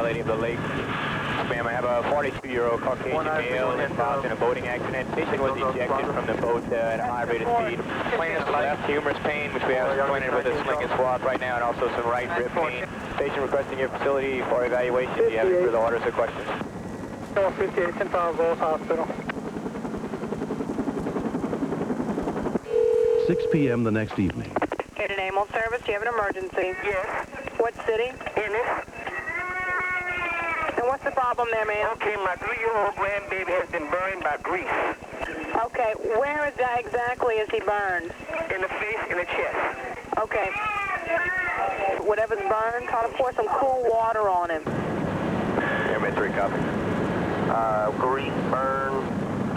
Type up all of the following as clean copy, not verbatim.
Lady of the Lake. Ma'am, I have a 42-year-old Caucasian male involved in a boating accident. Patient was ejected from the boat at a high rate of speed. Patient left humorous pain, which we have pointed with a sling and swab right now, and also some right rib pain. Patient requesting your facility for evaluation. Do you have any further orders or questions? 58, 10,000 Gold Hospital. 6 p.m. the next evening. Acadian Ambulance Service, do you have an emergency? Yes. What city? Ennis. And what's the problem there, ma'am? Okay, my 3-year-old grandbaby has been burned by grease. Okay, where exactly is he burned? In the face and the chest. Okay. Whatever's burned, try to pour some cool water on him. Air Med 3, copy. Grease burn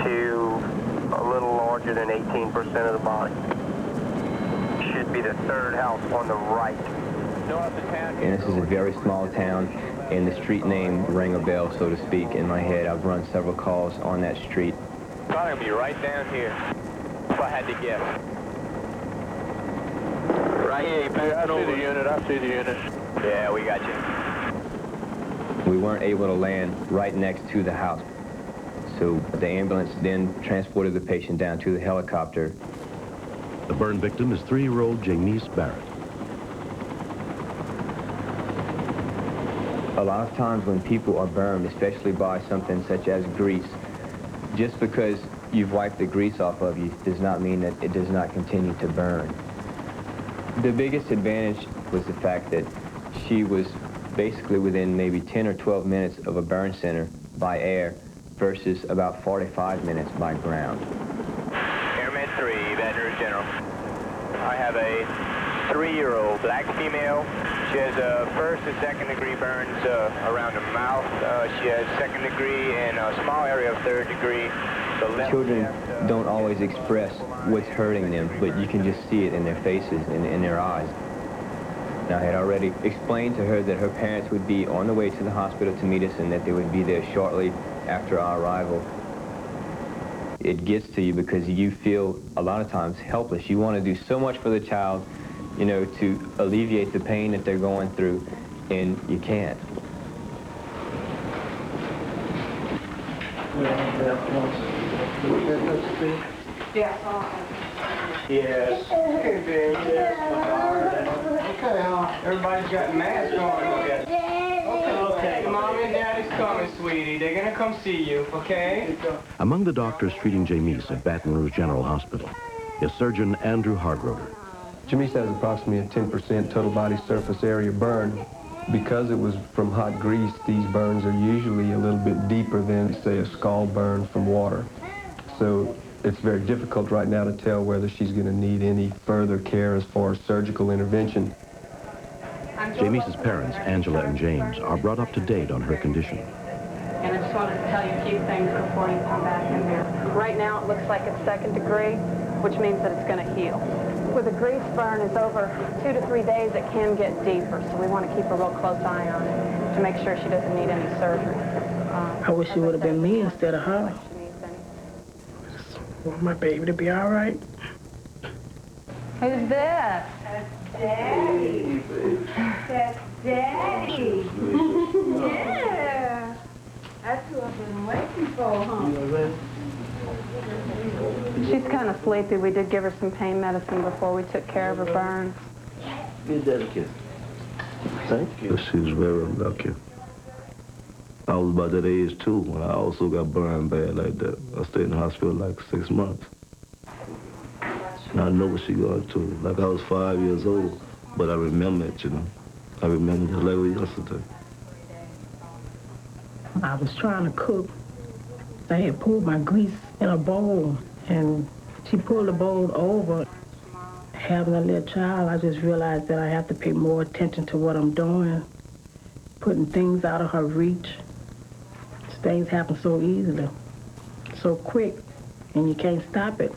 to a little larger than 18% of the body. Should be the third house on the right. And this is a very small town, and the street name rang a bell, so to speak, in my head. I've run several calls on that street. Probably gonna be right down here, if I had to guess. Right here, I see the unit, I see the unit. Yeah, we got you. We weren't able to land right next to the house. So the ambulance then transported the patient down to the helicopter. The burn victim is 3-year-old Janice Barrett. A lot of times when people are burned, especially by something such as grease, just because you've wiped the grease off of you does not mean that it does not continue to burn. The biggest advantage was the fact that she was basically within maybe 10 or 12 minutes of a burn center by air versus about 45 minutes by ground. Air Med 3, Baton Rouge General. I have a 3-year-old black female. She has first and second degree burns around the mouth. She has second degree and a small area of third degree. Children don't always express what's hurting them, but you can just see it in their faces and in their eyes. Now, I had already explained to her that her parents would be on the way to the hospital to meet us and that they would be there shortly after our arrival. It gets to you because you feel a lot of times helpless. You want to do so much for the child, you know, to alleviate the pain that they're going through, and you can't. Yes. Okay, everybody's got masks on. Okay. Mom and Daddy's coming, sweetie. They're gonna come see you, okay? Among the doctors treating Janice at Baton Rouge General Hospital is surgeon Andrew Hargroder. Janice has approximately a 10% total body surface area burn. Because it was from hot grease, these burns are usually a little bit deeper than, say, a scald burn from water. So it's very difficult right now to tell whether she's going to need any further care as far as surgical intervention. Janice's parents, Angela and James, are brought up to date on her condition. And I just wanted to tell you a few things before you come back in here. Right now, it looks like it's second degree, which means that it's going to heal. With a grease burn, it's over 2 to 3 days, it can get deeper, so we want to keep a real close eye on it to make sure she doesn't need any surgery. I wish it would have been me instead of her. I want my baby to be all right. Who's this? That's Daddy. That's Daddy. Yeah. That's who I've been waiting for, huh? She's kind of sleepy. We did give her some pain medicine before we took care of her burns. Give Dad a kiss. Thank you. She's very lucky. I was about that age too when I also got burned bad like that. I stayed in the hospital like 6 months. And I know what she going through. Like I was 5 years old, but I remember it, you know. I remember just like it was yesterday. I was trying to cook. I had pulled my grease in a bowl, and she pulled the bowl over. Having a little child, I just realized that I have to pay more attention to what I'm doing, putting things out of her reach. Things happen so easily, so quick, and you can't stop it.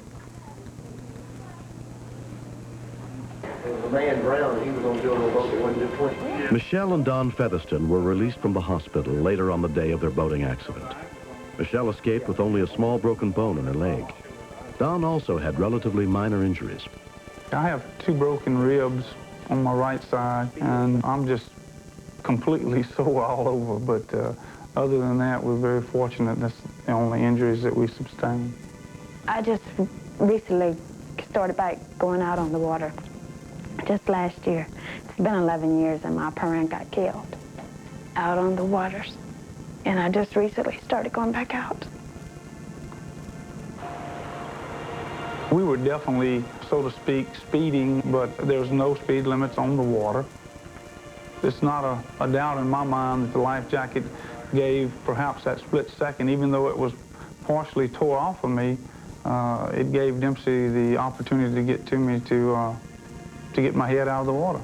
Man drowned, he was on building a boat that wasn't just 20. Michelle and Don Featherston were released from the hospital later on the day of their boating accident. Michelle escaped with only a small broken bone in her leg. Don also had relatively minor injuries. I have 2 broken ribs on my right side, and I'm just completely sore all over, but other than that, we're very fortunate. That's the only injuries that we sustained. I just recently started back going out on the water, just last year. It's been 11 years and my parent got killed out on the waters. And I just recently started going back out. We were definitely, so to speak, speeding, but there's no speed limits on the water. It's not a doubt in my mind that the life jacket gave perhaps that split second, even though it was partially tore off of me, it gave Dempsey the opportunity to get to me to get my head out of the water.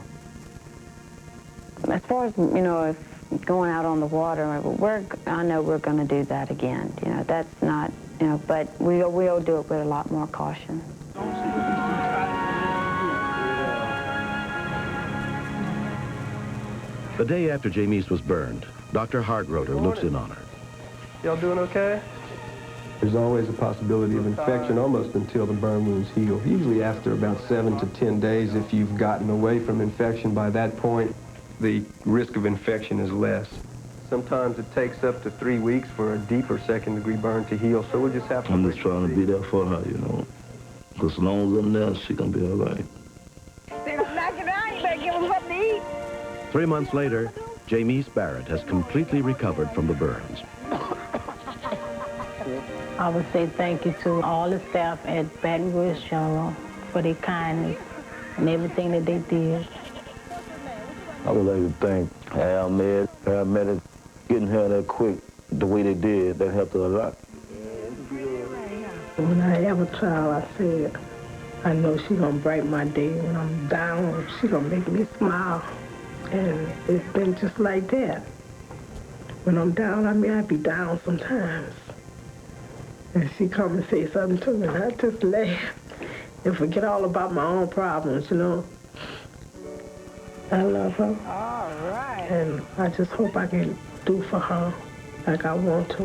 As far as, you know, if going out on the water, I know we're going to do that again. You know, that's not, you know, but we'll do it with a lot more caution. The day after Jamise was burned, Dr. Hargroder looks in on her. Y'all doing okay? There's always a possibility of infection almost until the burn wounds heal. Usually after about 7 to 10 days, if you've gotten away from infection by that point, the risk of infection is less. Sometimes it takes up to 3 weeks for a deeper second-degree burn to heal, so we'll just have to... I'm just trying to be there for her, you know. Because as long as I'm there, she gonna be all right. They don't knock it out, you better give them something to eat. 3 months later, Jamise Barrett has completely recovered from the burns. I would say thank you to all the staff at Baton Rouge General for their kindness and everything that they did. I would like to thank Air Med, paramedics, getting her there quick the way they did. That helped her a lot. When I have a child, I said, I know she's gonna brighten my day. When I'm down, she's gonna make me smile. And it's been just like that. When I'm down, I mean, I be down sometimes. And she come and say something to me, and I just laugh and forget all about my own problems, you know. I love her. All right. And I just hope I can do for her like I want to.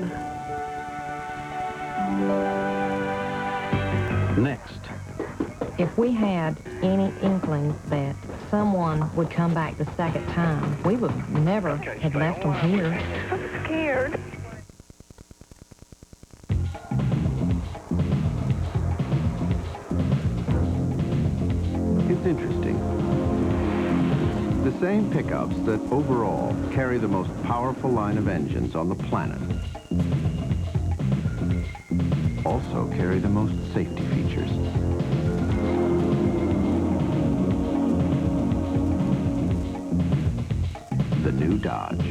Next. If we had any inkling that someone would come back the second time, we would never have left them here. I'm scared. It's interesting. The same pickups that overall carry the most powerful line of engines on the planet also carry the most safety features. The new Dodge.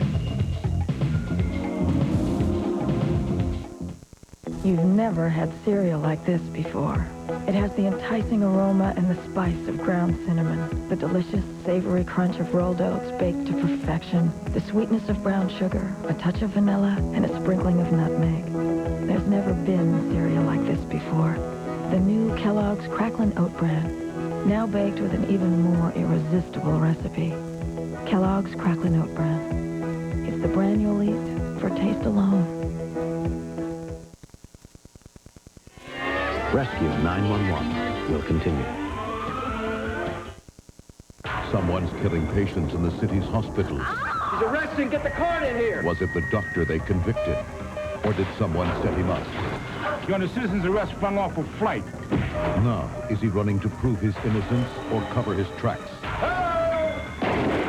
You've never had cereal like this before. It has the enticing aroma and the spice of ground cinnamon, the delicious, savory crunch of rolled oats baked to perfection, the sweetness of brown sugar, a touch of vanilla, and a sprinkling of nutmeg. There's never been cereal like this before. The new Kellogg's Cracklin' Oat Bran, now baked with an even more irresistible recipe. Kellogg's Cracklin' Oat Bran. It's the bran you'll eat for taste alone. Rescue 911 will continue. Someone's killing patients in the city's hospitals. He's arrested. Get the card in here. Was it the doctor they convicted? Or did someone set him up? You're under citizen's arrest for unlawful flight. Now, is he running to prove his innocence or cover his tracks?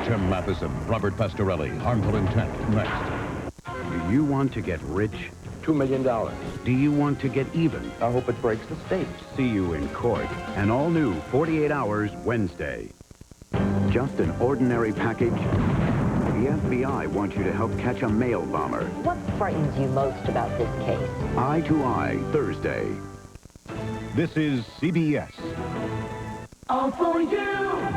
Jim Matheson, Robert Pastorelli, Harmful Intent, next. Do you want to get rich? $2 million. Do you want to get even? I hope it breaks the state. See you in court. An all-new 48 Hours Wednesday. Just an ordinary package? The FBI wants you to help catch a mail bomber. What frightens you most about this case? Eye to Eye, Thursday. This is CBS. All for you!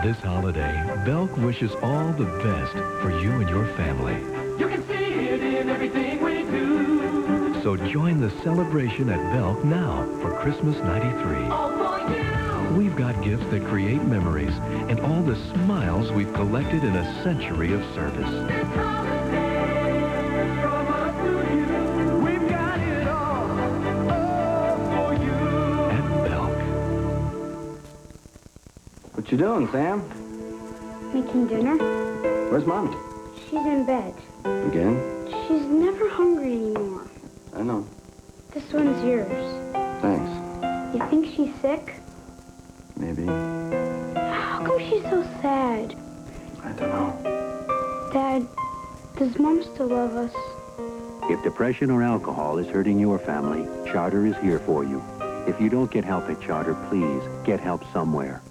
This holiday, Belk wishes all the best for you and your family. You can see it in everything we do. So join the celebration at Belk now for Christmas '93. All for you! We've got gifts that create memories and all the smiles we've collected in a century of service. This holiday, from us to you, we've got it all for you. At Belk. What you doing, Sam? Making dinner. Where's Mommy? She She's in bed. Again? She's never hungry anymore. I know. This one's yours. Thanks. You think she's sick? Maybe. How come she's so sad? I don't know. Dad, does Mom still love us? If depression or alcohol is hurting your family, Charter is here for you. If you don't get help at Charter, please get help somewhere.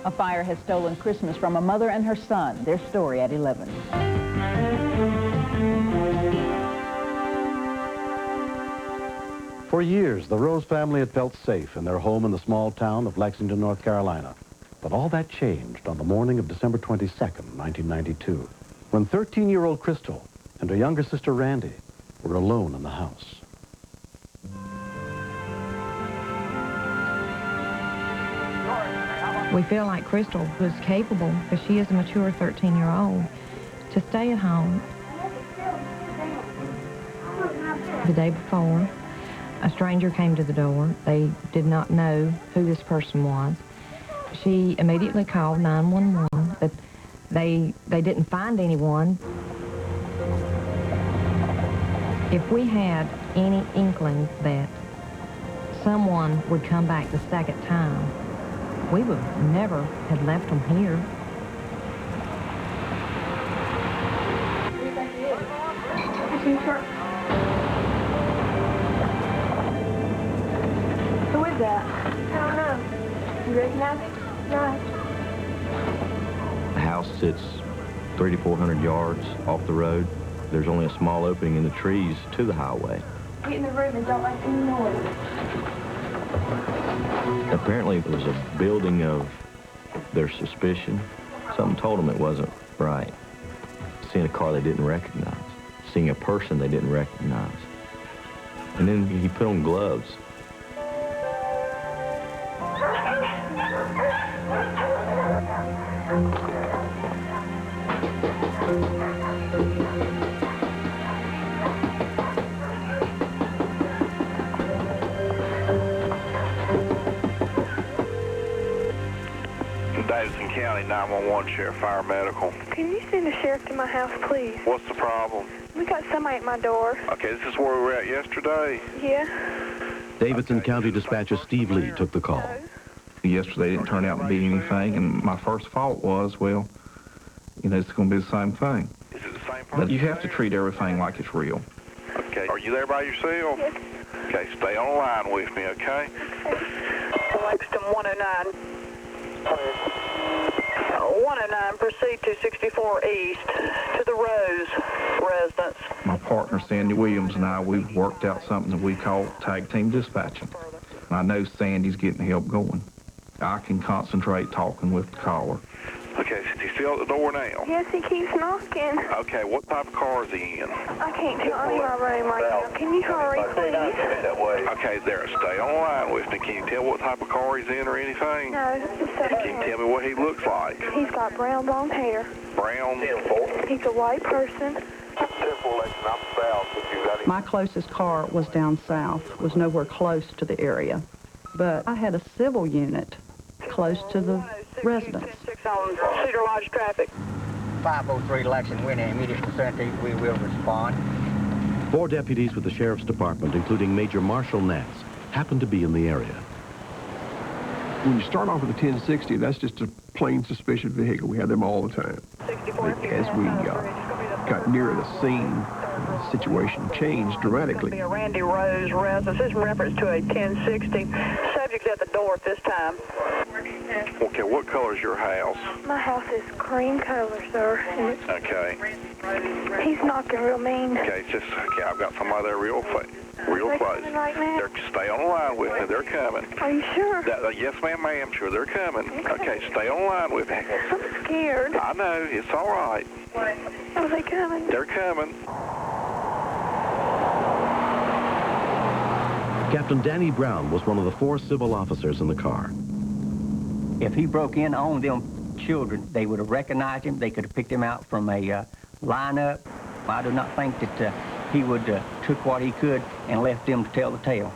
A fire has stolen Christmas from a mother and her son. Their story at 11. For years, the Rose family had felt safe in their home in the small town of Lexington, North Carolina. But all that changed on the morning of December 22nd, 1992, when 13-year-old Crystal and her younger sister Randy were alone in the house. We feel like Crystal was capable, because she is a mature 13-year-old, to stay at home. The day before, a stranger came to the door. They did not know who this person was. She immediately called 911, but they didn't find anyone. If we had any inkling that someone would come back the second time, we would never have left them here. Who is that? I don't know. You recognize him? No. The house sits 300 to 400 yards off the road. There's only a small opening in the trees to the highway. Get in the room and don't make any noise. Apparently it was a building of their suspicion. Something told them it wasn't right. Seeing a car they didn't recognize. Seeing a person they didn't recognize. And then he put on gloves. Davidson County 911 Sheriff Fire Medical. Can you send a sheriff to my house, please? What's the problem? We got somebody at my door. Okay, this is where we were at yesterday. Yeah. Davidson County Dispatcher Steve Lee took the call. Yesterday didn't turn out to be anything, and my first thought was, well, you know, it's going to be the same thing. Is it the same person? But you have to treat everything like it's real. Okay, are you there by yourself? Yes. Okay, stay on the line with me, okay? Lexington 109. 109, proceed to 64 East, to the Rose residence. My partner, Sandy Williams, and I, we've worked out something that we call tag team dispatching. And I know Sandy's getting help going. I can concentrate talking with the caller. Okay, is he still at the door now? Yes, he keeps knocking. Okay, what type of car is he in? I can't tell you my room right now. Can you hurry, please? Okay, there, stay on the line with me. Can you tell what type of car he's in or anything? No. Can you tell me what he looks like? He's got brown blonde hair. Brown? He's a white person. My closest car was down south, was nowhere close to the area. But I had a civil unit close to the residence. 6 on Cedar Lodge traffic. 503 Lexington, we're in the immediate vicinity. We will respond. 4 deputies with the Sheriff's Department, including Major Marshall Nance, happened to be in the area. When you start off with a 1060, that's just a plain suspicious vehicle. We had them all the time. But as we got nearer the scene, the situation changed dramatically. A Randy Rose residence. This is in reference to a 1060. Subject's at the door at this time. Okay, what color is your house? My house is cream color, sir. And it's, Okay. he's knocking real mean. Okay, it's just, okay, I've got somebody there real close. Real Are they close. coming right now? Stay on the line with me. They're coming. Are you sure? Yes, ma'am, sure, they're coming. Okay, stay on the line with me. I'm scared. I know, it's all right. Are they coming? They're coming. Captain Danny Brown was one of the 4 civil officers in the car. If he broke in on them children, they would have recognized him. They could have picked him out from a lineup. I do not think that he would took what he could and left them to tell the tale.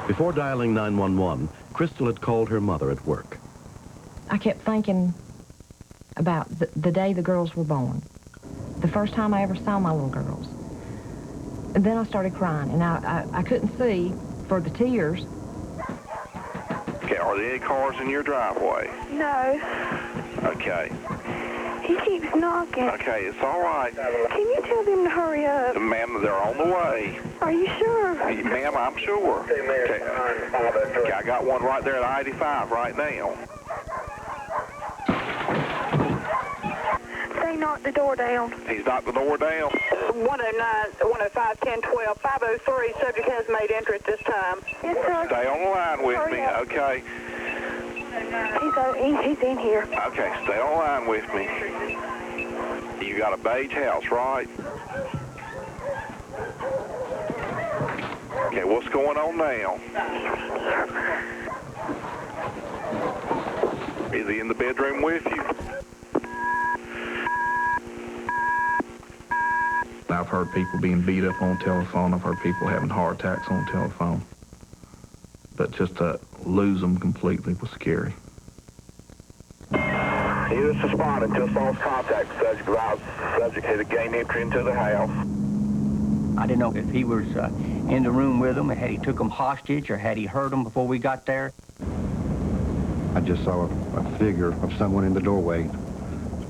Before dialing 911, Crystal had called her mother at work. I kept thinking, about the day the girls were born. The first time I ever saw my little girls. And then I started crying, and I couldn't see for the tears. Okay, are there any cars in your driveway? No. Okay. He keeps knocking. Okay, it's all right. Can you tell them to hurry up? Ma'am, they're on the way. Are you sure? Ma'am, I'm sure. Okay. Okay, I got one right there at I-85 right now. They knocked the door down. He's knocked the door down. 109, 105, 10, 12, 503. Subject has made entry at this time. Yes, sir. Stay on the line with me, okay? He's in here. Okay, stay on the line with me. You got a beige house, right? Okay, what's going on now? Is he in the bedroom with you? I've heard people being beat up on telephone. I've heard people having heart attacks on telephone. But just to lose them completely was scary. He was responding to a false contact. Subject had gained entry into the house. I didn't know if he was in the room with them, had he took them hostage, or had he hurt them before we got there. I just saw a figure of someone in the doorway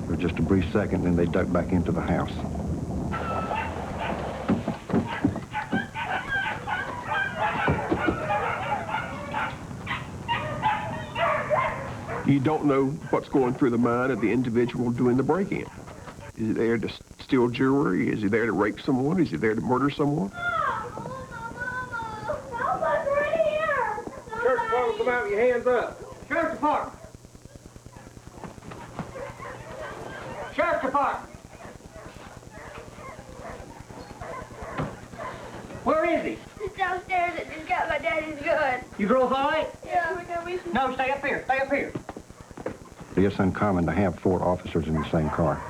for just a brief second, and they ducked back into the house. You don't know what's going through the mind of the individual doing the break-in. Is he there to steal jewelry? Is he there to rape someone? Is he there to murder someone? Sheriff's Department, come out with your hands up. Sheriff's Department. Sheriff's Department. Where is he? He's downstairs and just got my daddy's gun. You girls all right? Yeah. No, stay up here. Stay up here. It's uncommon to have 4 officers in the same car.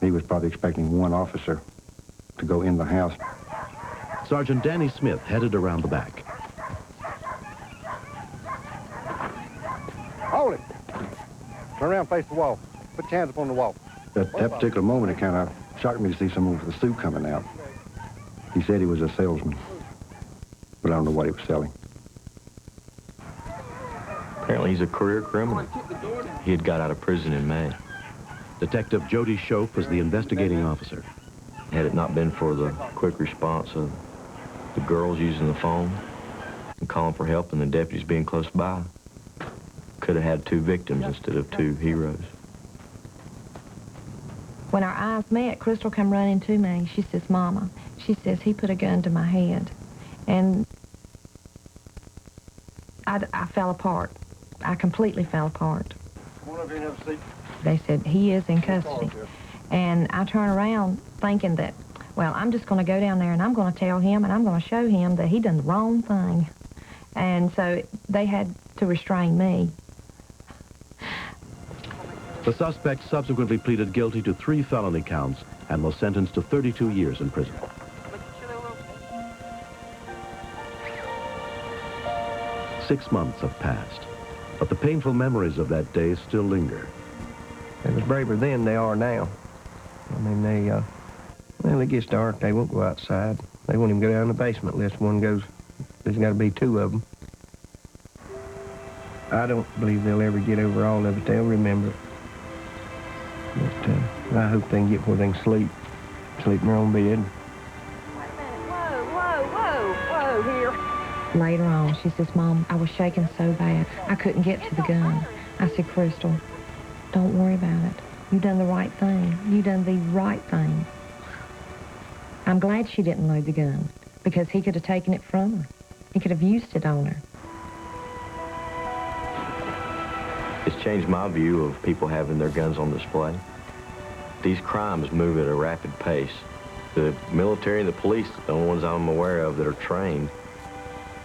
He was probably expecting one officer to go in the house. Sergeant Danny Smith headed around the back. Hold it. Turn around, face the wall. Put your hands up on the wall. At that particular moment, it kind of shocked me to see someone with a suit coming out. He said he was a salesman, but I don't know what he was selling. Apparently he's a career criminal. He had got out of prison in May. Detective Jody Schoaf was the investigating officer. Had it not been for the quick response of the girls using the phone and calling for help and the deputies being close by, could have had 2 victims instead of 2 heroes. When our eyes met, Crystal come running to me. She says, Mama, she says, he put a gun to my head. And I fell apart. I completely fell apart. Come on over here and have a seat. They said, he is in custody. And I turn around thinking that, well, I'm just going to go down there and I'm going to tell him and I'm going to show him that he done the wrong thing. And so they had to restrain me. The suspect subsequently pleaded guilty to 3 felony counts and was sentenced to 32 years in prison. 6 months have passed, but the painful memories of that day still linger. They was braver then than they are now. I mean, well, it gets dark, they won't go outside. They won't even go down in the basement unless one goes. There's got to be 2 of them. I don't believe they'll ever get over all of it. They'll remember it. But I hope they can get where they can sleep in their own bed. Whoa here. Later on, she says, Mom, I was shaking so bad, I couldn't get to the gun. I said, Crystal, don't worry about it. You done the right thing. You done the right thing. I'm glad she didn't load the gun, because he could have taken it from her. He could have used it on her. It's changed my view of people having their guns on display. These crimes move at a rapid pace. The military and the police are the only ones I'm aware of that are trained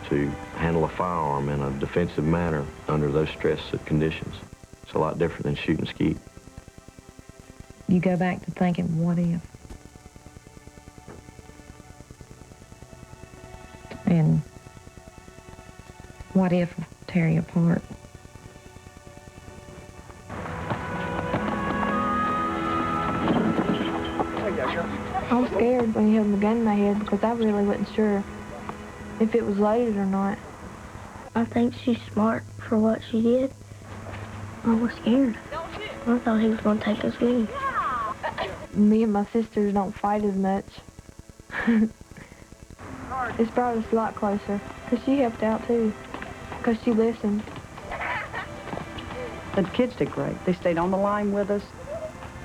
to handle a firearm in a defensive manner under those stressed conditions. It's a lot different than shoot and skeet. You go back to thinking, what if? And what if tear you apart? I was scared when he held the gun in my head because I really wasn't sure if it was loaded or not. I think she's smart for what she did. I was scared. I thought he was going to take us with him. Me and my sisters don't fight as much. It's brought us a lot closer because she helped out too, because she listened. The kids did great. They stayed on the line with us.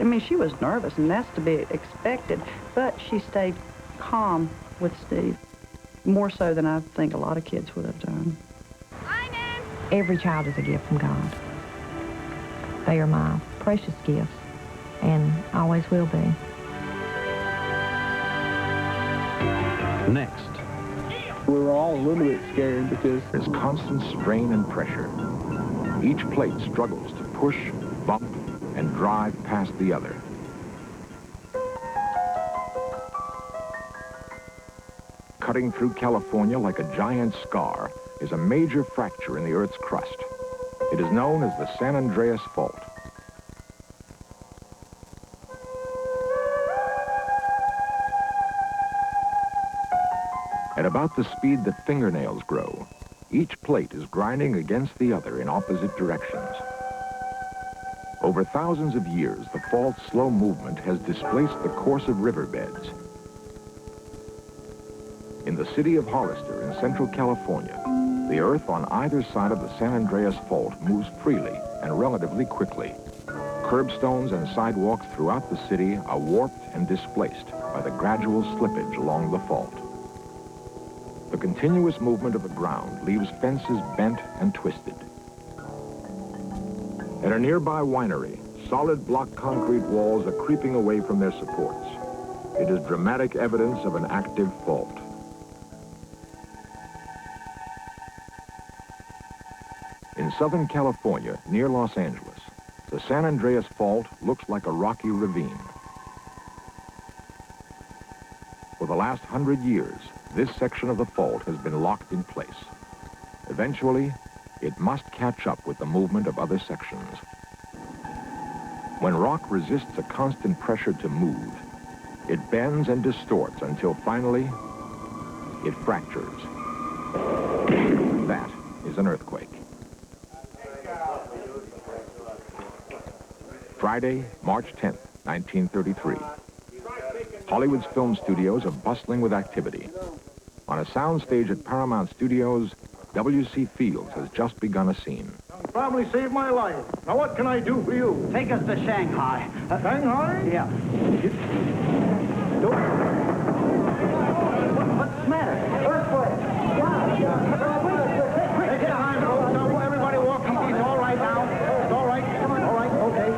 I mean, she was nervous, and that's to be expected, but she stayed calm with Steve, more so than I think a lot of kids would have done. Every child is a gift from God. They are my precious gifts, and always will be. Next. We were all a little bit scared because there's constant strain and pressure. Each plate struggles to push, bump, and drive past the other. Cutting through California like a giant scar is a major fracture in the Earth's crust. It is known as the San Andreas Fault. At about the speed that fingernails grow, each plate is grinding against the other in opposite directions. Over thousands of years, the fault's slow movement has displaced the course of riverbeds. In the city of Hollister in central California, the earth on either side of the San Andreas Fault moves freely and relatively quickly. Curbstones and sidewalks throughout the city are warped and displaced by the gradual slippage along the fault. The continuous movement of the ground leaves fences bent and twisted. At a nearby winery, solid block concrete walls are creeping away from their supports. It is dramatic evidence of an active fault. In Southern California, near Los Angeles, the San Andreas Fault looks like a rocky ravine. For the last 100 years, this section of the fault has been locked in place. Eventually, it must catch up with the movement of other sections. When rock resists a constant pressure to move, it bends and distorts until finally, it fractures. That is an earthquake. Friday, March 10th, 1933. Hollywood's film studios are bustling with activity. On a soundstage at Paramount Studios, W.C. Fields has just begun a scene. You probably saved my life. Now what can I do for you? Take us to Shanghai. Shanghai? Yeah. What's the matter? Earthquake. Take your time, folks. Now, everybody walk. Come on. It's all right now. It's all right. Come on. All right. Okay.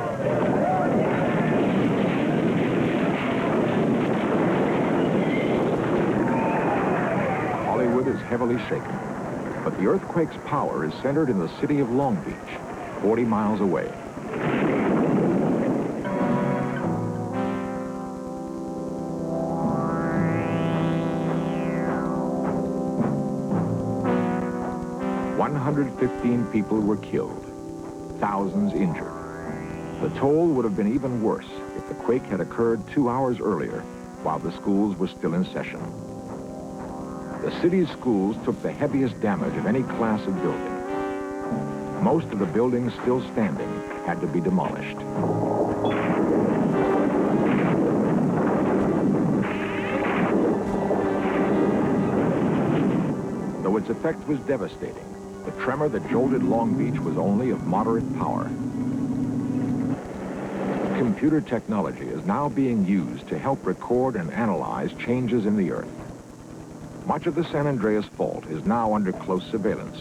Hollywood is heavily shaken, but the earthquake's power is centered in the city of Long Beach, 40 miles away. "115 people were killed, thousands injured. The toll would have been even worse if the quake had occurred 2 hours earlier while the schools were still in session. The city's schools took the heaviest damage of any class of building. Most of the buildings still standing had to be demolished. Though its effect was devastating, the tremor that jolted Long Beach was only of moderate power. Computer technology is now being used to help record and analyze changes in the earth. Much of the San Andreas Fault is now under close surveillance.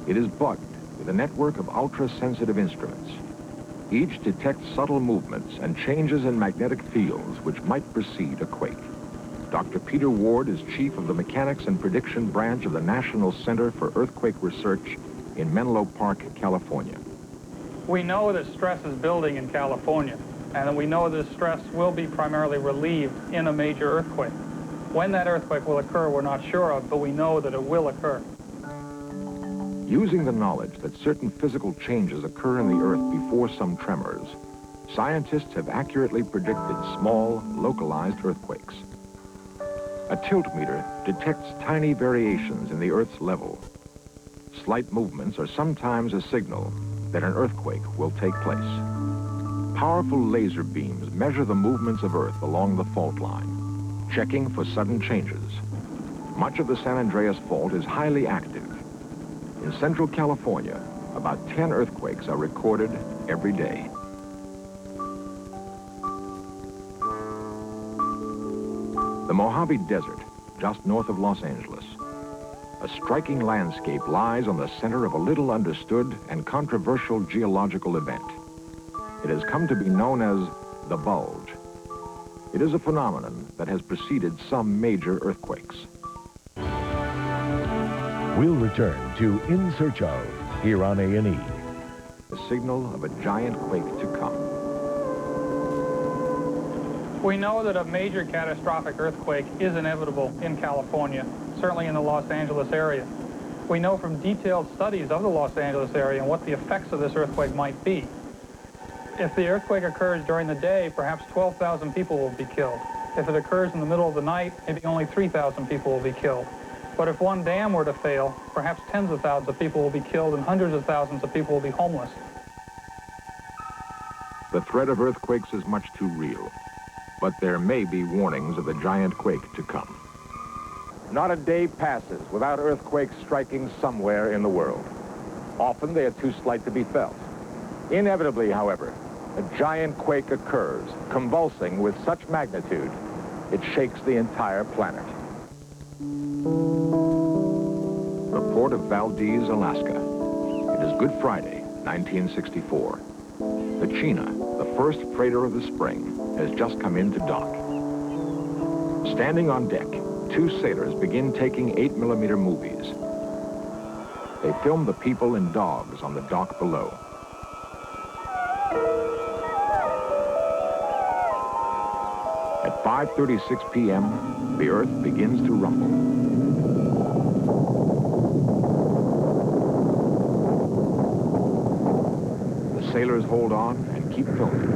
It is bugged with a network of ultra-sensitive instruments. Each detects subtle movements and changes in magnetic fields which might precede a quake. Dr. Peter Ward is chief of the Mechanics and Prediction Branch of the National Center for Earthquake Research in Menlo Park, California. We know that stress is building in California, and that we know that stress will be primarily relieved in a major earthquake. When that earthquake will occur, we're not sure of, but we know that it will occur. Using the knowledge that certain physical changes occur in the earth before some tremors, scientists have accurately predicted small, localized earthquakes. A tilt meter detects tiny variations in the Earth's level. Slight movements are sometimes a signal that an earthquake will take place. Powerful laser beams measure the movements of Earth along the fault line, checking for sudden changes. Much of the San Andreas Fault is highly active. In central California, about 10 earthquakes are recorded every day. The Mojave Desert, just north of Los Angeles. A striking landscape lies on the center of a little understood and controversial geological event. It has come to be known as the bulge. It is a phenomenon that has preceded some major earthquakes. We'll return to In Search Of, here on A&E. The signal of a giant quake to come. We know that a major catastrophic earthquake is inevitable in California, certainly in the Los Angeles area. We know from detailed studies of the Los Angeles area and what the effects of this earthquake might be. If the earthquake occurs during the day, perhaps 12,000 people will be killed. If it occurs in the middle of the night, maybe only 3,000 people will be killed. But if one dam were to fail, perhaps tens of thousands of people will be killed and hundreds of thousands of people will be homeless. The threat of earthquakes is much too real, but there may be warnings of a giant quake to come. Not a day passes without earthquakes striking somewhere in the world. Often they are too slight to be felt. Inevitably, however, a giant quake occurs, convulsing with such magnitude, it shakes the entire planet. The port of Valdez, Alaska. It is Good Friday, 1964. The China, the first freighter of the spring, has just come into dock. Standing on deck, two sailors begin taking 8mm movies. They film the people and dogs on the dock below. At 5:36 p.m., the Earth begins to rumble. The sailors hold on and keep filming.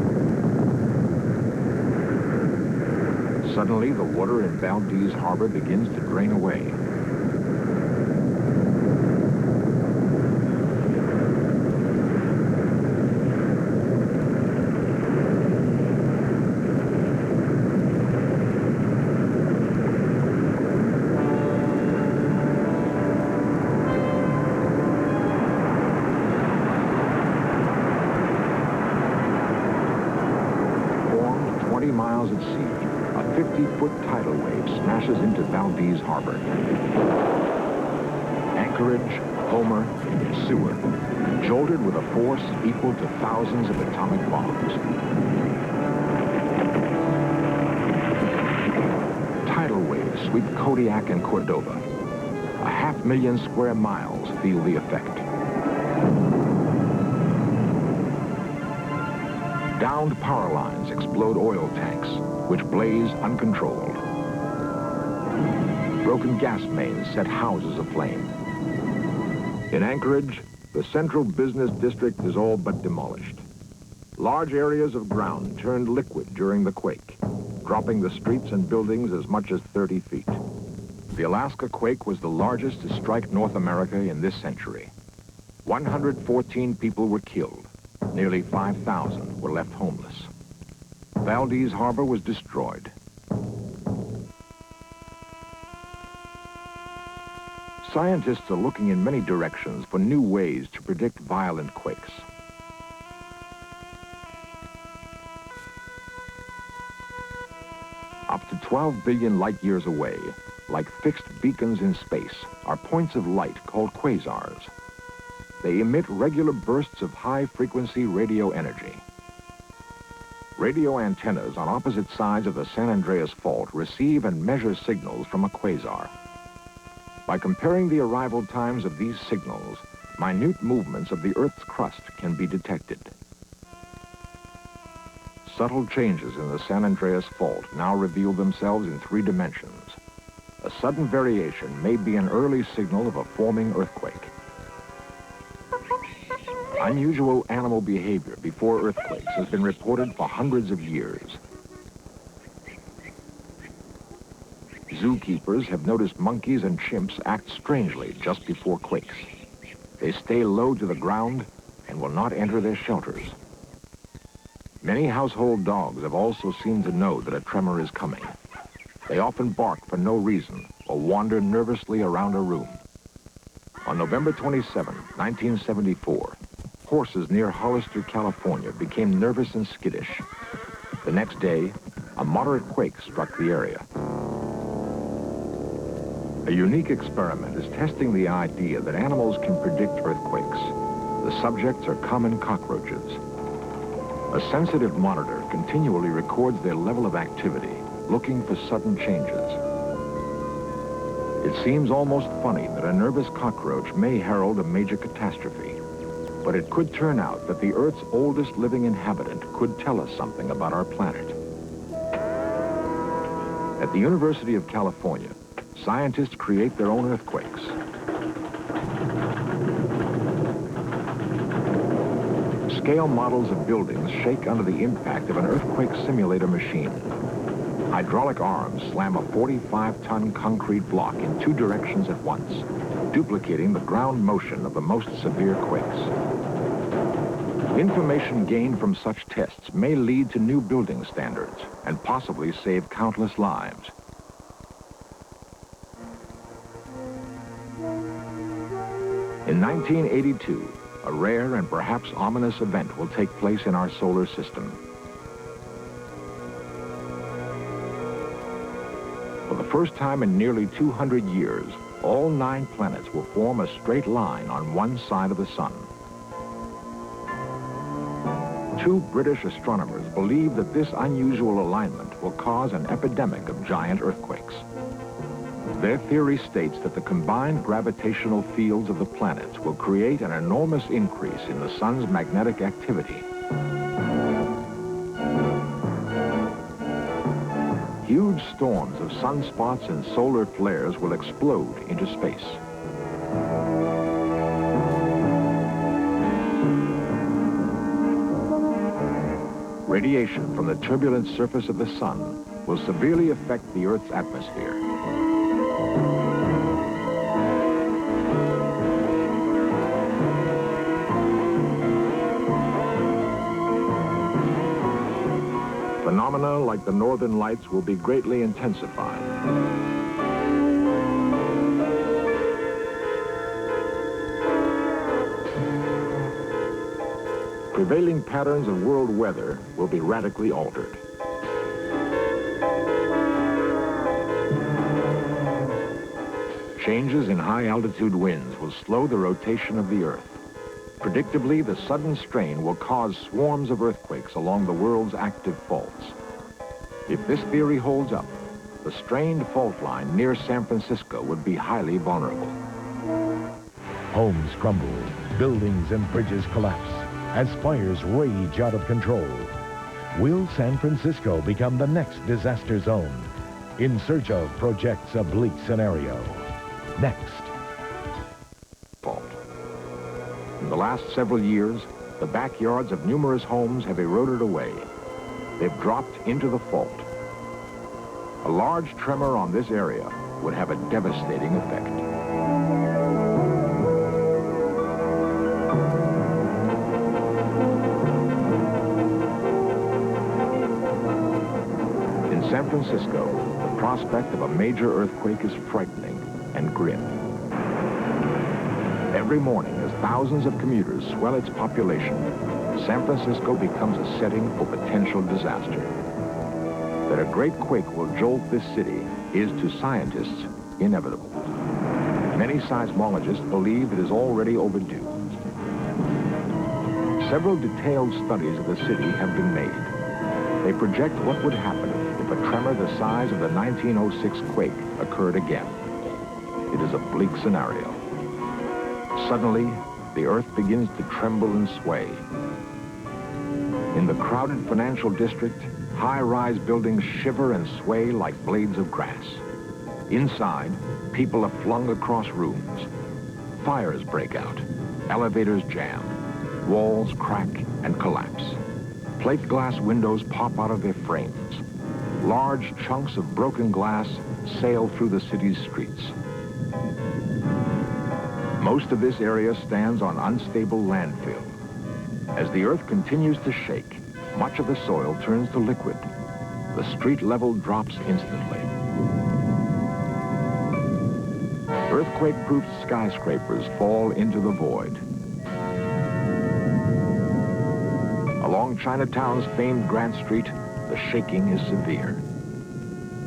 Suddenly, the water in Valdez Harbor begins to drain away. Formed 20 miles at sea, a 50-foot tidal wave smashes into Valdez Harbor. Anchorage, Homer, Seward, jolted with a force equal to thousands of atomic bombs. Tidal waves sweep Kodiak and Cordova. 500,000 square miles feel the effect. Downed power lines explode oil tanks, which blaze uncontrolled. Broken gas mains set houses aflame. In Anchorage, the central business district is all but demolished. Large areas of ground turned liquid during the quake, dropping the streets and buildings as much as 30 feet. The Alaska quake was the largest to strike North America in this century. 114 people were killed. Nearly 5,000 were left homeless. Valdez Harbor was destroyed. Scientists are looking in many directions for new ways to predict violent quakes. Up to 12 billion light years away, like fixed beacons in space, are points of light called quasars. They emit regular bursts of high-frequency radio energy. Radio antennas on opposite sides of the San Andreas Fault receive and measure signals from a quasar. By comparing the arrival times of these signals, minute movements of the Earth's crust can be detected. Subtle changes in the San Andreas Fault now reveal themselves in 3 dimensions. A sudden variation may be an early signal of a forming earthquake. Unusual animal behavior before earthquakes has been reported for hundreds of years. Zookeepers have noticed monkeys and chimps act strangely just before quakes. They stay low to the ground and will not enter their shelters. Many household dogs have also seemed to know that a tremor is coming. They often bark for no reason or wander nervously around a room. On November 27, 1974, horses near Hollister, California became nervous and skittish. The next day, a moderate quake struck the area. A unique experiment is testing the idea that animals can predict earthquakes. The subjects are common cockroaches. A sensitive monitor continually records their level of activity, looking for sudden changes. It seems almost funny that a nervous cockroach may herald a major catastrophe. But it could turn out that the Earth's oldest living inhabitant could tell us something about our planet. At the University of California, scientists create their own earthquakes. Scale models of buildings shake under the impact of an earthquake simulator machine. Hydraulic arms slam a 45-ton concrete block in 2 directions at once, duplicating the ground motion of the most severe quakes. Information gained from such tests may lead to new building standards and possibly save countless lives. In 1982, a rare and perhaps ominous event will take place in our solar system. For the first time in nearly 200 years, all 9 planets will form a straight line on one side of the sun. 2 British astronomers believe that this unusual alignment will cause an epidemic of giant earthquakes. Their theory states that the combined gravitational fields of the planets will create an enormous increase in the sun's magnetic activity. Huge storms of sunspots and solar flares will explode into space. Radiation from the turbulent surface of the sun will severely affect the Earth's atmosphere. Phenomena like the northern lights will be greatly intensified. Prevailing patterns of world weather will be radically altered. Changes in high-altitude winds will slow the rotation of the Earth. Predictably, the sudden strain will cause swarms of earthquakes along the world's active faults. If this theory holds up, the strained fault line near San Francisco would be highly vulnerable. Homes crumble, buildings and bridges collapse as fires rage out of control. Will San Francisco become the next disaster zone? In Search Of projects a bleak scenario. Next. In the last several years, the backyards of numerous homes have eroded away. They've dropped into the fault. A large tremor on this area would have a devastating effect. In San Francisco, the prospect of a major earthquake is frightening and grim. Every morning, as thousands of commuters swell its population, San Francisco becomes a setting for potential disaster. That a great quake will jolt this city is, to scientists, inevitable. Many seismologists believe it is already overdue. Several detailed studies of the city have been made. They project what would happen if a tremor the size of the 1906 quake occurred again. It is a bleak scenario. Suddenly, the Earth begins to tremble and sway. In the crowded financial district, high-rise buildings shiver and sway like blades of grass. Inside, people are flung across rooms. Fires break out. Elevators jam. Walls crack and collapse. Plate glass windows pop out of their frames. Large chunks of broken glass sail through the city's streets. Most of this area stands on unstable landfill. As the earth continues to shake, much of the soil turns to liquid. The street level drops instantly. Earthquake-proof skyscrapers fall into the void. Along Chinatown's famed Grant Street, the shaking is severe.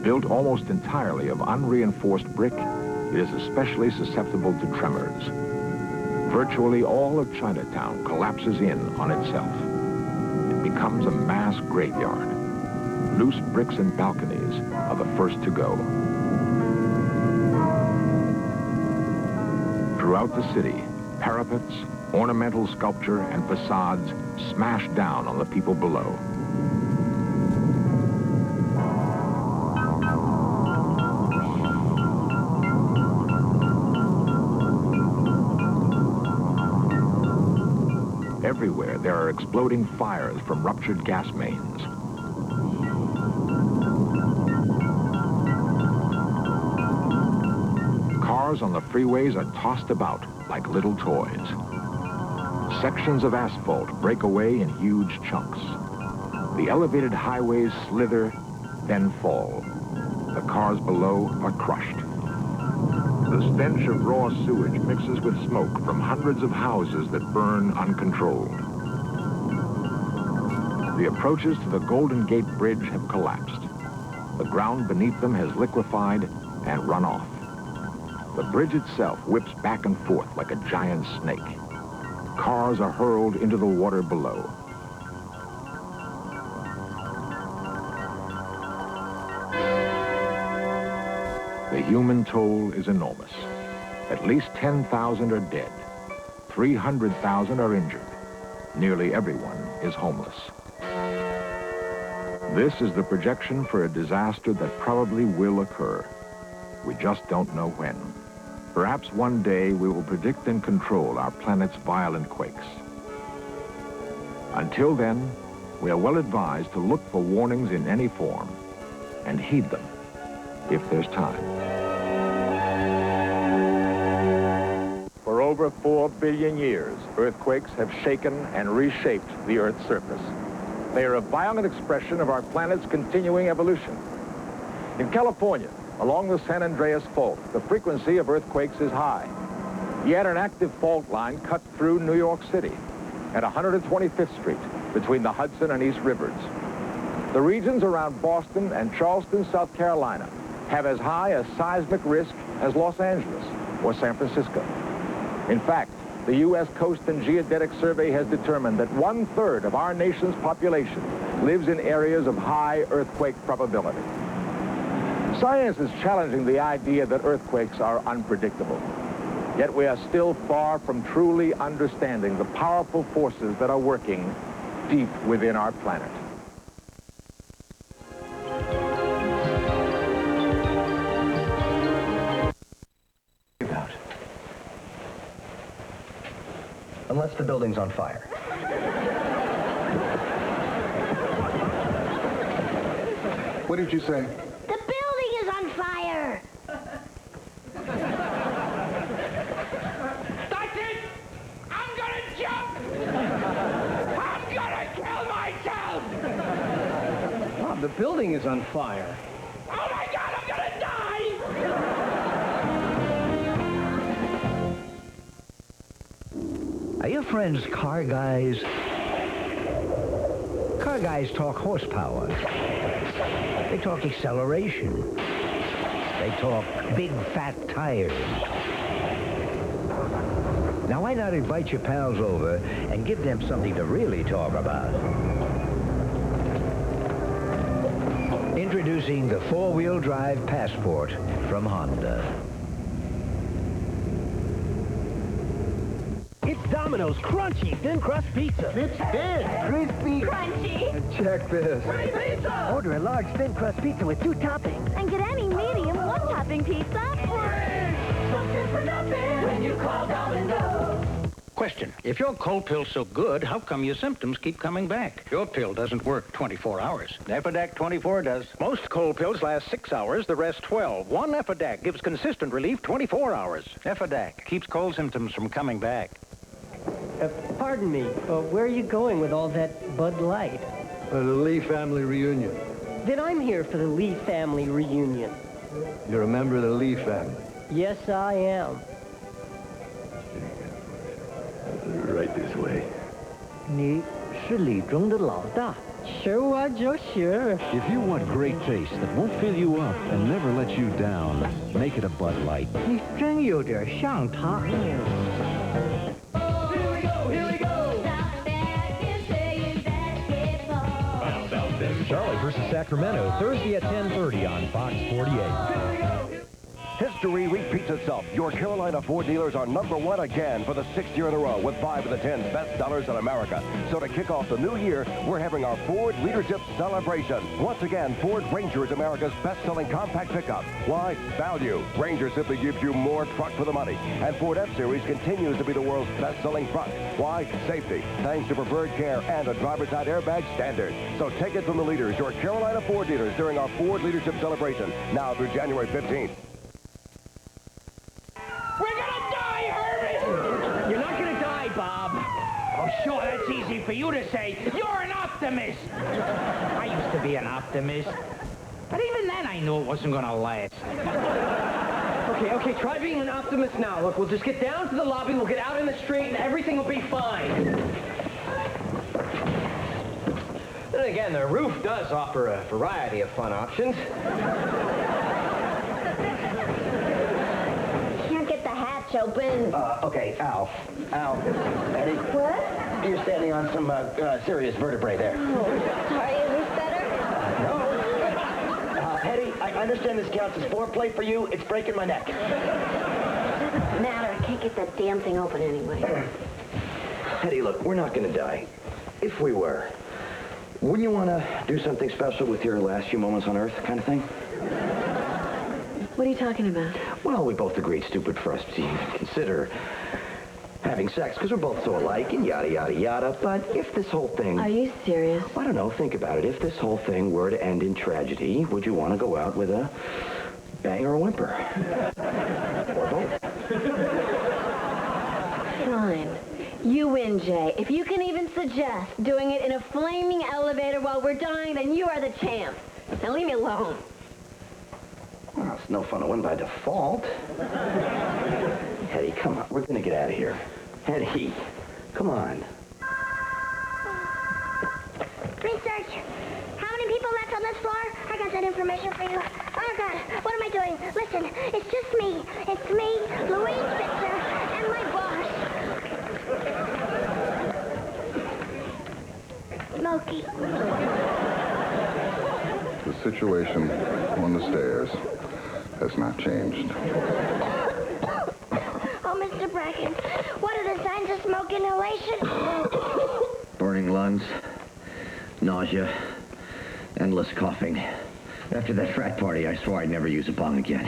Built almost entirely of unreinforced brick, it is especially susceptible to tremors. Virtually all of Chinatown collapses in on itself. It becomes a mass graveyard. Loose bricks and balconies are the first to go. Throughout the city, parapets, ornamental sculpture, and facades smash down on the people below. Everywhere there are exploding fires from ruptured gas mains. Cars on the freeways are tossed about like little toys. Sections of asphalt break away in huge chunks. The elevated highways slither, then fall. The cars below are crushed. The stench of raw sewage mixes with smoke from hundreds of houses that burn uncontrolled. The approaches to the Golden Gate Bridge have collapsed. The ground beneath them has liquefied and run off. The bridge itself whips back and forth like a giant snake. Cars are hurled into the water below. The human toll is enormous. At least 10,000 are dead. 300,000 are injured. Nearly everyone is homeless. This is the projection for a disaster that probably will occur. We just don't know when. Perhaps one day we will predict and control our planet's violent quakes. Until then, we are well advised to look for warnings in any form and heed them if there's time. For over 4 billion years, earthquakes have shaken and reshaped the Earth's surface. They are a violent expression of our planet's continuing evolution. In California, along the San Andreas Fault, the frequency of earthquakes is high. Yet an active fault line cuts through New York City at 125th Street between the Hudson and East Rivers. The regions around Boston and Charleston, South Carolina, have as high a seismic risk as Los Angeles or San Francisco. In fact, the U.S. Coast and Geodetic Survey has determined that 1/3 of our nation's population lives in areas of high earthquake probability. Science is challenging the idea that earthquakes are unpredictable. Yet we are still far from truly understanding the powerful forces that are working deep within our planet. Unless the building's on fire. What did you say? The building is on fire! That's it! I'm gonna jump! I'm gonna kill myself! Bob, the building is on fire. Oh my God, I'm gonna die! Are your friends car guys? Car guys talk horsepower. They talk acceleration. They talk big fat tires. Now why not invite your pals over and give them something to really talk about? Introducing the four-wheel drive Passport from Honda. It's Domino's Crunchy Thin Crust Pizza. It's thin, crispy, Crunchy. check this. Pizza. Order a large thin crust pizza with 2 toppings. And get any medium one-topping pizza. Something for nothing when you call Domino's. Question, if your cold pill's so good, how come your symptoms keep coming back? Your pill doesn't work 24 hours. Epidac 24 does. Most cold pills last 6 hours, the rest 12. One Epidac gives consistent relief 24 hours. Epidac keeps cold symptoms from coming back. Pardon me, where are you going with all that Bud Light? The Lee family reunion. Then I'm here for the Lee family reunion. You're a member of the Lee family. Yes, I am. Right this way. 你是里中的老大。Sure, I just sure. If you want great taste that won't fill you up and never let you down, make it a Bud Light. 你真有点像他。Charlotte versus Sacramento, Thursday at 10:30 on Fox 48. History repeats itself. Your Carolina Ford dealers are #1 again for the 6th year in a row with 5 of the 10 best sellers in America. So to kick off the new year, we're having our Ford Leadership Celebration. Once again, Ford Ranger is America's best-selling compact pickup. Why? Value. Ranger simply gives you more truck for the money. And Ford F-Series continues to be the world's best-selling truck. Why? Safety. Thanks to preferred care and a driver's side airbag standard. So take it from the leaders, your Carolina Ford dealers, during our Ford Leadership Celebration, now through January 15th. You're not gonna die, Bob. Oh, sure, that's easy for you to say. You're an optimist. I used to be an optimist. But even then, I knew it wasn't gonna last. Okay, try being an optimist now. Look, we'll just get down to the lobby, we'll get out in the street, and everything will be fine. Then again, the roof does offer a variety of fun options. Open. Okay, Al, Eddie. What? You're standing on some serious vertebrae there. Oh, sorry, is this better? No. Eddie, I understand this counts as foreplay for you. It's breaking my neck. Doesn't matter. I can't get that damn thing open anyway. Eddie, look, we're not going to die. If we were, wouldn't you want to do something special with your last few moments on Earth kind of thing? What are you talking about? Well, we both agreed stupid for us to even consider having sex because we're both so alike and yada, yada, yada. But if this whole thing... Are you serious? I don't know. Think about it. If this whole thing were to end in tragedy, would you want to go out with a bang or a whimper? Or both? Fine. You win, Jay. If you can even suggest doing it in a flaming elevator while we're dying, then you are the champ. Now leave me alone. Well, it's no fun to win by default. Hetty, come on. We're going to get out of here. Hetty, come on. Research. How many people left on this floor? I got that information for you. Oh, God. What am I doing? Listen, it's just me. It's me, Louise Spitzer, and my boss. Smokey. The situation on the stairs has not changed. Oh, Mr. Bracken, what are the signs of smoke inhalation? Burning lungs, nausea, endless coughing. After that frat party, I swore I'd never use a bong again.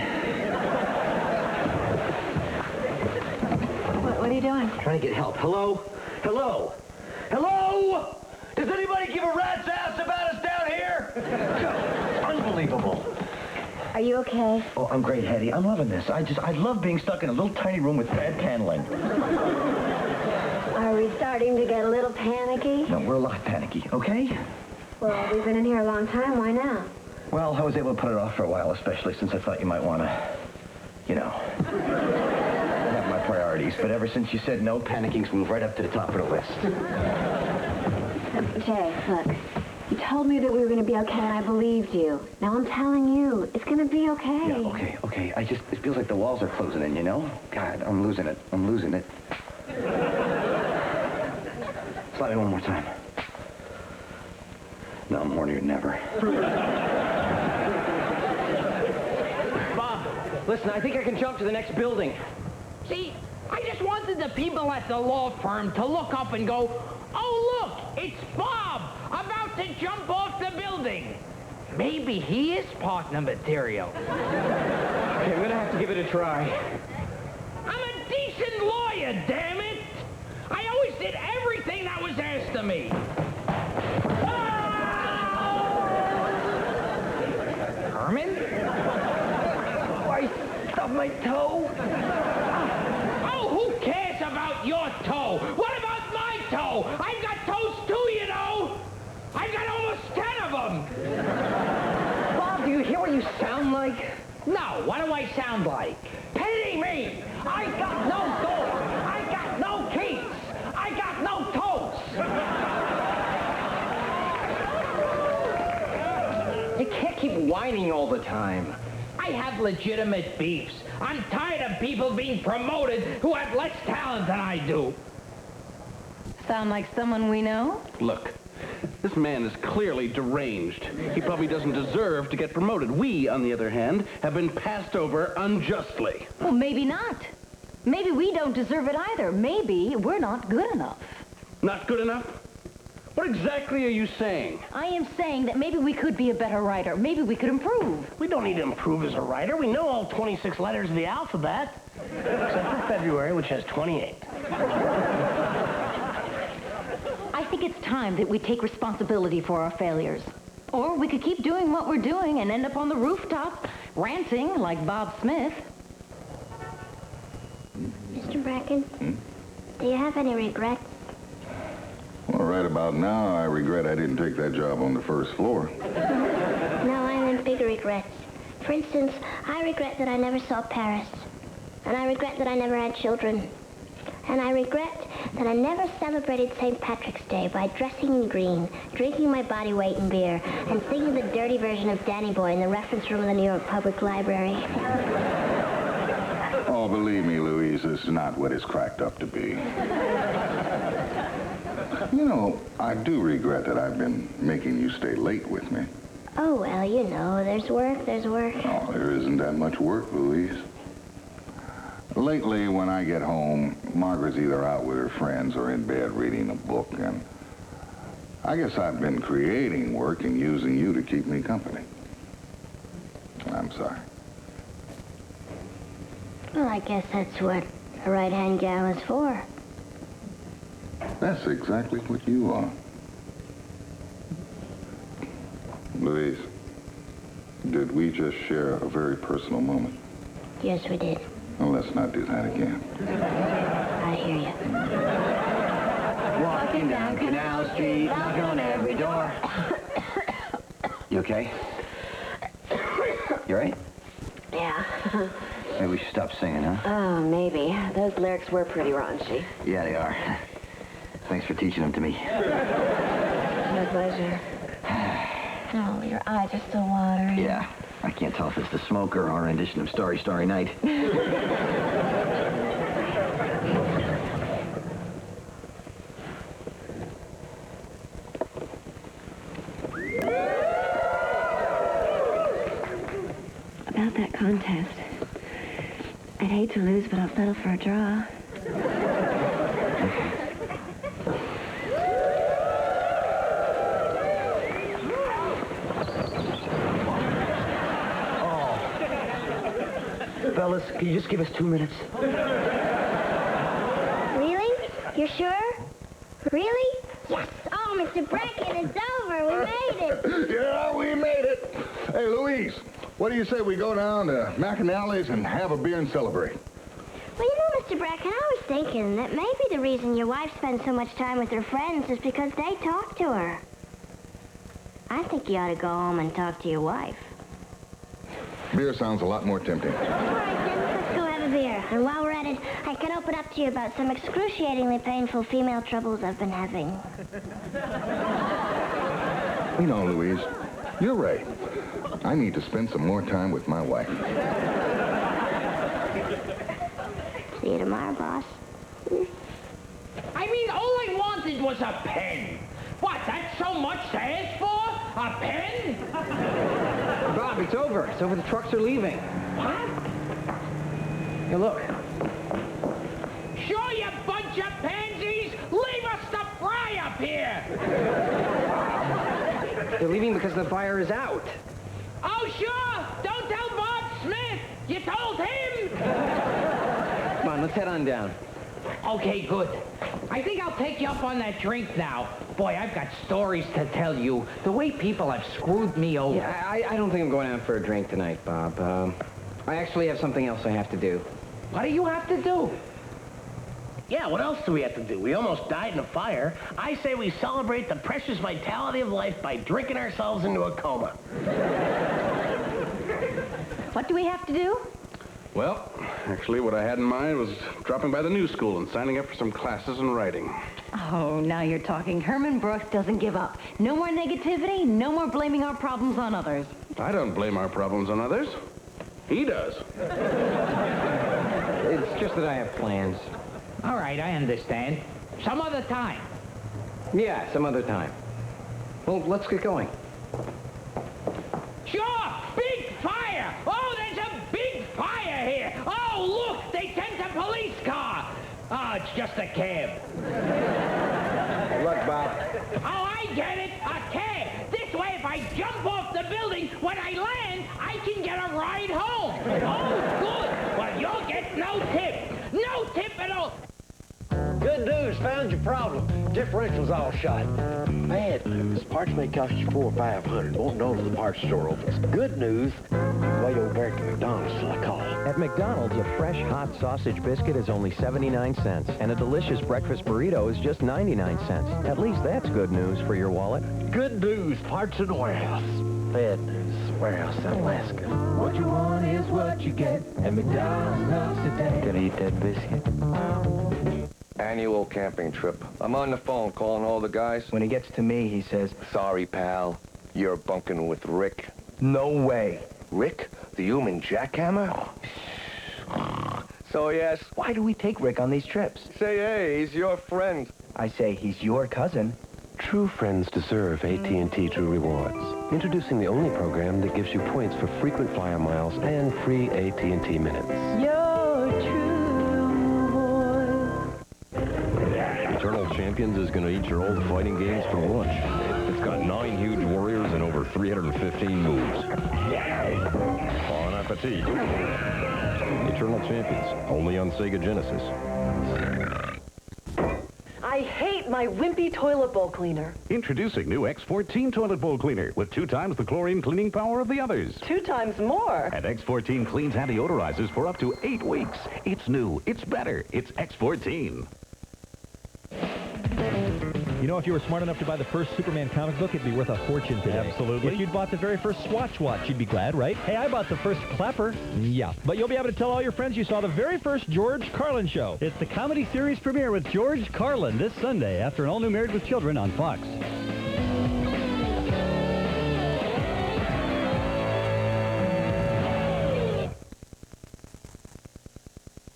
What are you doing? Trying to get help. Hello? Hello? Hello? Does anybody give a rat's ass about us down here? Unbelievable. Are you okay? Oh, I'm great, Hetty. I'm loving this. I love being stuck in a little tiny room with bad paneling. Are we starting to get a little panicky? No, we're a lot panicky, okay? Well, we've been in here a long time. Why now? Well, I was able to put it off for a while, especially since I thought you might want to, you know, have my priorities. But ever since you said no, panicking moved right up to the top of the list. Jay, look. You told me that we were going to be okay, and I believed you. Now I'm telling you, it's going to be okay. Yeah, okay. It feels like the walls are closing in, you know? God, I'm losing it. Slide me one more time. No, I'm hornier than ever. Bob, listen, I think I can jump to the next building. See, I just wanted the people at the law firm to look up and go, oh, look, it's Bob, about to jump off the building. Maybe he is partner material. Okay, I'm gonna have to give it a try. I'm a decent lawyer, damn it. me. Herman? I stubbed my toe. Oh, who cares about your toe? What about my toe? I've got toes too, you know. I've got almost 10 of them. Bob, do you hear what you sound like? No, what do I sound like? Pity me! I got no door! I got no keys! I got no toes! You can't keep whining all the time. I have legitimate beefs. I'm tired of people being promoted who have less talent than I do. Sound like someone we know? Look, this man is clearly deranged. He probably doesn't deserve to get promoted. We, on the other hand, have been passed over unjustly. Well, maybe not. Maybe we don't deserve it either. Maybe we're not good enough. Not good enough? What exactly are you saying? I am saying that maybe we could be a better writer. Maybe we could improve. We don't need to improve as a writer. We know all 26 letters of the alphabet. Except for February, which has 28. I think it's time that we take responsibility for our failures. Or we could keep doing what we're doing and end up on the rooftop, ranting like Bob Smith. Mr. Bracken, do you have any regrets? Well, right about now, I regret I didn't take that job on the first floor. No, I meant bigger regrets. For instance, I regret that I never saw Paris. And I regret that I never had children. And I regret that I never celebrated St. Patrick's Day by dressing in green, drinking my body weight in beer, and singing the dirty version of Danny Boy in the reference room of the New York Public Library. Oh, believe me, Louise, this is not what it's cracked up to be. You know, I do regret that I've been making you stay late with me. Oh, well, you know, there's work, there's work. Oh, there isn't that much work, Louise. Lately, when I get home, Margaret's either out with her friends or in bed reading a book, and I guess I've been creating work and using you to keep me company. I'm sorry. Well, I guess that's what a right-hand gal is for. That's exactly what you are. Louise, did we just share a very personal moment? Yes, we did. Well, let's not do that again. I hear you. Walking down Canal Street, knock on every door. You okay? You all right? Yeah. Maybe we should stop singing, huh? Oh, maybe. Those lyrics were pretty raunchy. Yeah, they are. Thanks for teaching them to me. My pleasure. Oh, your eyes are still watering. Yeah. I can't tell if it's the smoke or our rendition of Starry, Starry Night. About that contest. I'd hate to lose, but I'll settle for a draw. Fellas, can you just give us 2 minutes? Really? You're sure? Really? Yes! Oh, Mr. Bracken, it's over. We made it. Yeah, we made it. Hey, Louise, what do you say we go down to McAnally's and have a beer and celebrate? Well, you know, Mr. Bracken, I was thinking that maybe the reason your wife spends so much time with her friends is because they talk to her. I think you ought to go home and talk to your wife. Beer sounds a lot more tempting. All right, then, let's go have a beer. And while we're at it, I can open up to you about some excruciatingly painful female troubles I've been having. You know, Louise, you're right. I need to spend some more time with my wife. See you tomorrow, boss. I mean, all I wanted was a pen. What, that's so much to ask for? A pen? Bob, it's over. It's over. The trucks are leaving. What? Here, look. Sure, you bunch of pansies! Leave us to fry up here! They're leaving because the fire is out. Oh, sure! Don't tell Bob Smith! You told him! Come on, let's head on down. Okay, good. I think I'll take you up on that drink now. Boy, I've got stories to tell you. The way people have screwed me over. Yeah, I don't think I'm going out for a drink tonight, Bob. I actually have something else I have to do. What do you have to do? Yeah, what else do we have to do? We almost died in a fire. I say we celebrate the precious vitality of life by drinking ourselves into a coma. What do we have to do? Well, actually, what I had in mind was dropping by the new school and signing up for some classes in writing. Oh, now you're talking. Herman Brooks doesn't give up. No more negativity, no more blaming our problems on others. I don't blame our problems on others. He does. It's just that I have plans. All right, I understand. Some other time. Yeah, some other time. Well, let's get going. Sure! Big fire! Oh, there's a big fire here! Oh, look! They sent a police car! Oh, it's just a cab. Good luck, Bob. Oh, I get it! A cab! This way, if I jump off the building, when I land, I can get a ride home! Oh, good! Well, you'll get no tip! No tip at all! Good news, found your problem. Differential's all shot. Bad news, parts may cost you $400 or $500. Won't know till the parts store opens. Good news, wait over there at McDonald's till I call. At McDonald's, a fresh hot sausage biscuit is only 79 cents, and a delicious breakfast burrito is just 99 cents. At least that's good news for your wallet. Good news, parts in the warehouse. Bad news, warehouse in Alaska. What you want is what you get at McDonald's today. Gonna eat that biscuit? Annual camping trip. I'm on the phone calling all the guys. When he gets to me, he says, Sorry, pal. You're bunking with Rick. no way. Rick? The human jackhammer? So he asks, why do we take Rick on these trips? Say, hey, he's your friend. I say, he's your cousin. True friends deserve AT&T True Rewards. Introducing the only program that gives you points for frequent flyer miles and free AT&T minutes. Your true Eternal Champions is going to eat your old fighting games for lunch. It's got 9 huge warriors and over 315 moves. Bon appetit. Eternal Champions, only on Sega Genesis. I hate my wimpy toilet bowl cleaner. Introducing new X14 toilet bowl cleaner with 2 times the chlorine cleaning power of the others. 2 times more. And X14 cleans and deodorizes for up to 8 weeks. It's new. It's better. It's X14. You know, if you were smart enough to buy the first Superman comic book, it'd be worth a fortune today. Absolutely. If you'd bought the very first Swatch watch, you'd be glad, right? Hey, I bought the first Clapper. Yeah. But you'll be able to tell all your friends you saw the very first George Carlin show. It's the comedy series premiere with George Carlin this Sunday after an all-new Married with Children on Fox.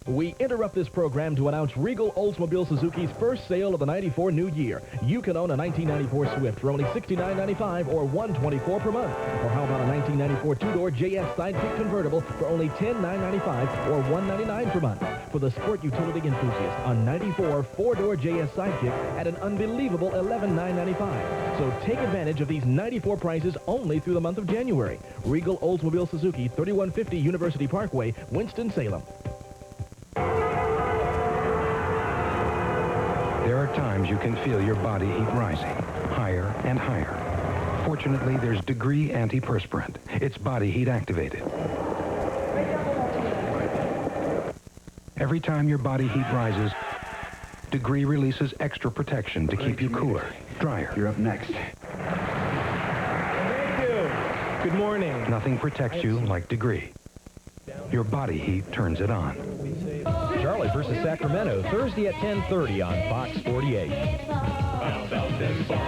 We interrupt this program to announce Regal Oldsmobile Suzuki's first sale of the 94 new year. You can own a 1994 Swift for only $69.95 or $124 per month. Or how about a 1994 two-door JS Sidekick convertible for only $10,995 or $199 per month. For the sport utility enthusiast, a 94 four-door JS Sidekick at an unbelievable $11,995. So take advantage of these 94 prices only through the month of January. Regal Oldsmobile Suzuki, 3150 University Parkway, Winston-Salem. There are times you can feel your body heat rising, higher and higher. Fortunately, there's Degree Antiperspirant. It's body heat activated. Every time your body heat rises, Degree releases extra protection to keep you cooler, drier. You're up next. Thank you. Good morning. Nothing protects you like Degree. Your body heat turns it on. Charlotte versus Sacramento, Thursday at 10:30 on Fox 48. Found out that song.